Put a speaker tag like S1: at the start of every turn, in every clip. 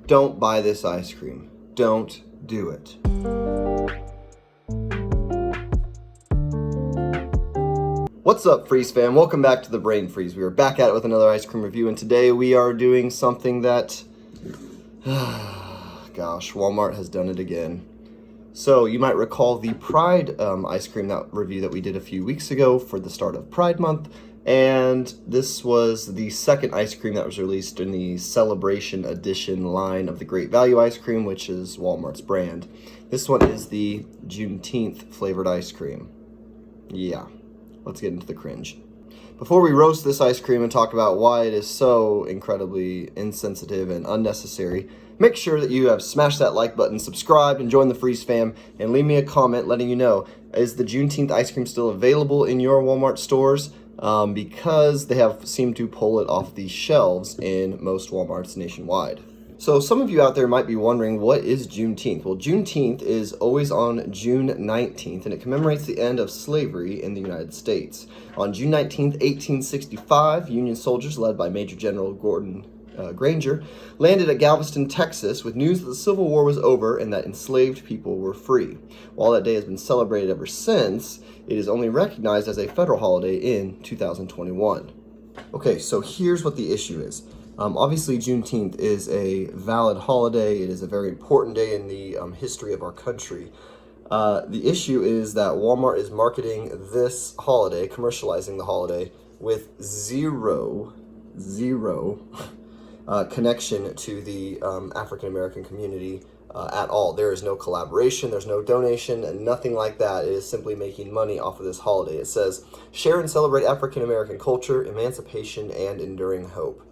S1: Don't buy this ice cream. Don't do it. What's up, Freeze fam? Welcome back to the Brain Freeze. We are back at it with another ice cream review, and today we are doing something that, gosh, Walmart has done it again. So you might recall the Pride ice cream review that we did a few weeks ago for the start of Pride Month, and this was the second ice cream that was released in the Celebration Edition line of the Great Value ice cream, which is Walmart's brand. This one is the Juneteenth flavored ice cream. Yeah. Let's get into the cringe. Before we roast this ice cream and talk about why it is so incredibly insensitive and unnecessary, make sure that you have smashed that like button, subscribed, and joined the Freeze fam, and leave me a comment letting you know, is the Juneteenth ice cream still available in your Walmart stores? Because they have seemed to pull it off the shelves in most Walmarts nationwide. So some of you out there might be wondering, what is Juneteenth? Well, Juneteenth is always on June 19th, and it commemorates the end of slavery in the United States. On June 19th, 1865, Union soldiers led by Major General Gordon Granger landed at Galveston, Texas, with news that the Civil War was over and that enslaved people were free. While that day has been celebrated ever since, it is only recognized as a federal holiday in 2021. Okay, so here's what the issue is. Obviously, Juneteenth is a valid holiday. It is a very important day in the history of our country. The issue is that Walmart is marketing this holiday, commercializing the holiday, with zero connection to the African American community at all. There is no collaboration, there's no donation, and nothing like that. It is simply making money off of this holiday. It says, share and celebrate African American culture, emancipation, and enduring hope.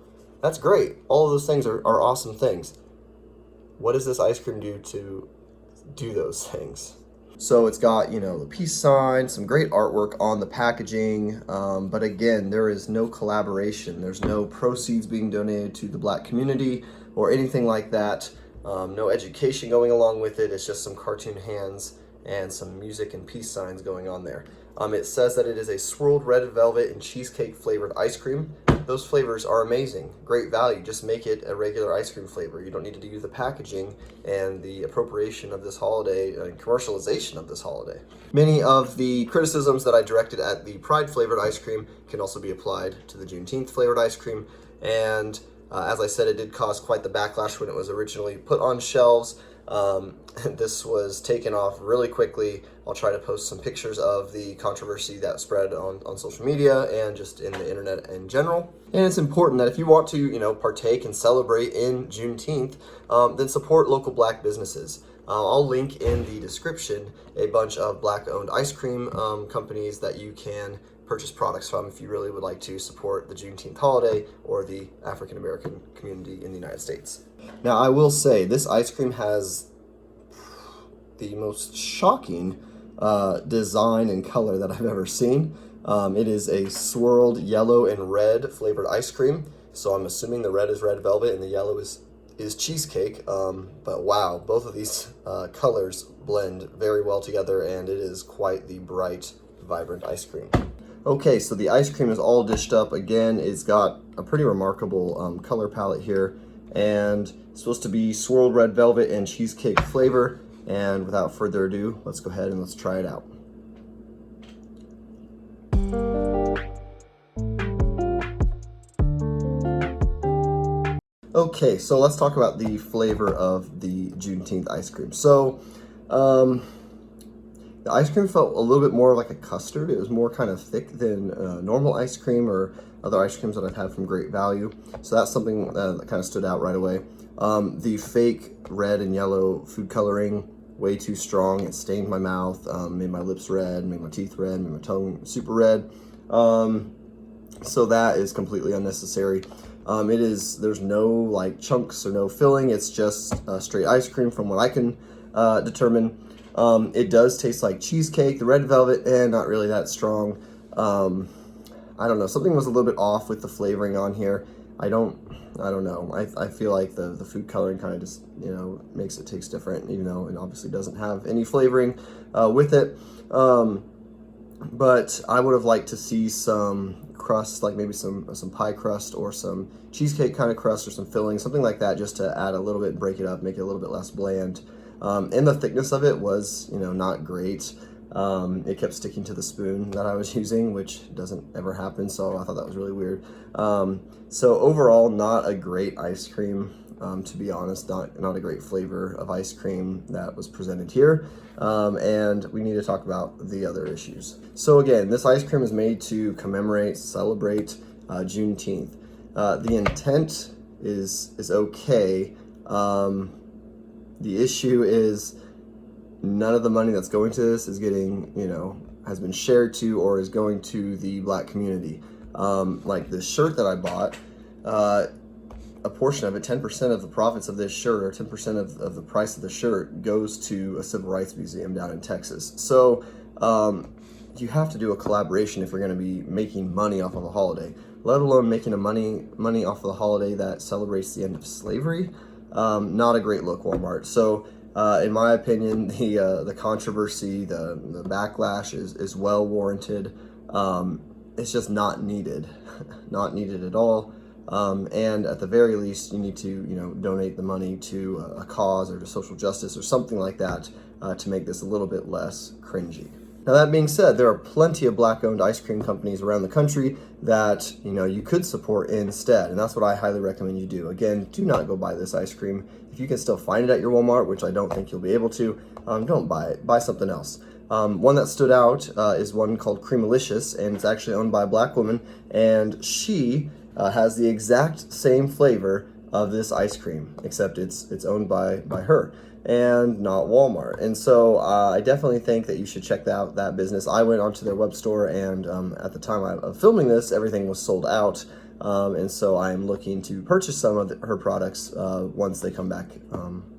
S1: That's great. All of those things are awesome things. What does this ice cream do to do those things? So it's got, the peace sign, some great artwork on the packaging, but again, there is no collaboration. There's no proceeds being donated to the Black community or anything like that. No education going along with it. It's just some cartoon hands and some music and peace signs going on there. It says that it is a swirled red velvet and cheesecake flavored ice cream. Those flavors are amazing, great value. Just make it a regular ice cream flavor. You don't need to use the packaging and the appropriation of this holiday and commercialization of this holiday. Many of the criticisms that I directed at the Pride flavored ice cream can also be applied to the Juneteenth flavored ice cream. And as I said, it did cause quite the backlash when it was originally put on shelves. This was taken off really quickly. I'll try to post some pictures of the controversy that spread on social media and just in the internet in general. And it's important that if you want to, partake and celebrate in Juneteenth, then support local Black businesses. I'll link in the description a bunch of Black-owned ice cream companies that you can purchase products from if you really would like to support the Juneteenth holiday or the African American community in the United States. Now, I will say this ice cream has the most shocking design and color that I've ever seen. It is a swirled yellow and red flavored ice cream. So I'm assuming the red is red velvet and the yellow is cheesecake. But wow, both of these colors blend very well together, and it is quite the bright, vibrant ice cream. Okay, so the ice cream is all dished up. Again, it's got a pretty remarkable color palette here, and it's supposed to be swirled red velvet and cheesecake flavor. And without further ado, let's go ahead and let's try it out. Okay, so let's talk about the flavor of the Juneteenth ice cream. So, the ice cream felt a little bit more like a custard. It was more kind of thick than normal ice cream or other ice creams that I've had from Great Value. So that's something that kind of stood out right away. The fake red and yellow food coloring, way too strong. It stained my mouth, made my lips red, made my teeth red, made my tongue super red. So that is completely unnecessary. There's no chunks or no filling. It's just straight ice cream from what I can determine. It does taste like cheesecake, the red velvet, and not really that strong. I don't know, something was a little bit off with the flavoring on here. I don't know. I feel like the food coloring kind of just, makes it taste different, even though it obviously doesn't have any flavoring with it. but I would have liked to see some crust, like maybe some pie crust or some cheesecake kind of crust or some filling, something like that, just to add a little bit and break it up, make it a little bit less bland. And the thickness of it was, not great. It kept sticking to the spoon that I was using, which doesn't ever happen, so I thought that was really weird. So overall, not a great ice cream. To be honest, not a great flavor of ice cream that was presented here. And we need to talk about the other issues. So again, this ice cream is made to celebrate Juneteenth. The intent is okay. The issue is none of the money that's going to this is getting, has been shared to or is going to the Black community. Like this shirt that I bought, a portion of it, 10% of the profits of this shirt, or 10% of the price of the shirt, goes to a civil rights museum down in Texas. So you have to do a collaboration if you're going to be making money off of a holiday, let alone making money off of the holiday that celebrates the end of slavery. Not a great look, Walmart. So in my opinion, the controversy, the backlash is well warranted. It's just not needed, not needed at all. And at the very least, you need to, donate the money to a cause or to social justice or something like that to make this a little bit less cringy. Now, that being said, there are plenty of Black-owned ice cream companies around the country that, you could support instead, and that's what I highly recommend you do. Again, do not go buy this ice cream. If you can still find it at your Walmart, which I don't think you'll be able to, don't buy it. Buy something else. One that stood out is one called Creamalicious, and it's actually owned by a Black woman, and she has the exact same flavor of this ice cream, except it's owned by her and not Walmart. And so I definitely think that you should check out that business. I went onto their web store, and at the time of filming this, everything was sold out. And so I'm looking to purchase some of her products once they come back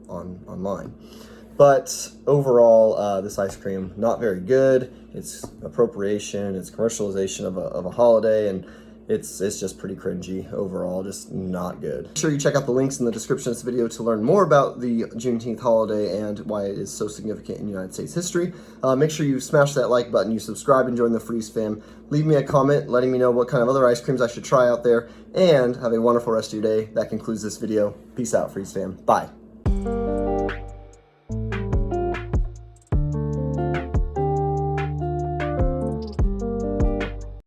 S1: online. But overall, this ice cream, not very good. It's appropriation, it's commercialization of a holiday, and it's just pretty cringy overall, just not good. Make sure you check out the links in the description of this video to learn more about the Juneteenth holiday and why it is so significant in United States history. Make sure you smash that like button, you subscribe and join the Freeze fam. Leave me a comment letting me know what kind of other ice creams I should try out there, and have a wonderful rest of your day. That concludes this video. Peace out, Freeze fam. Bye.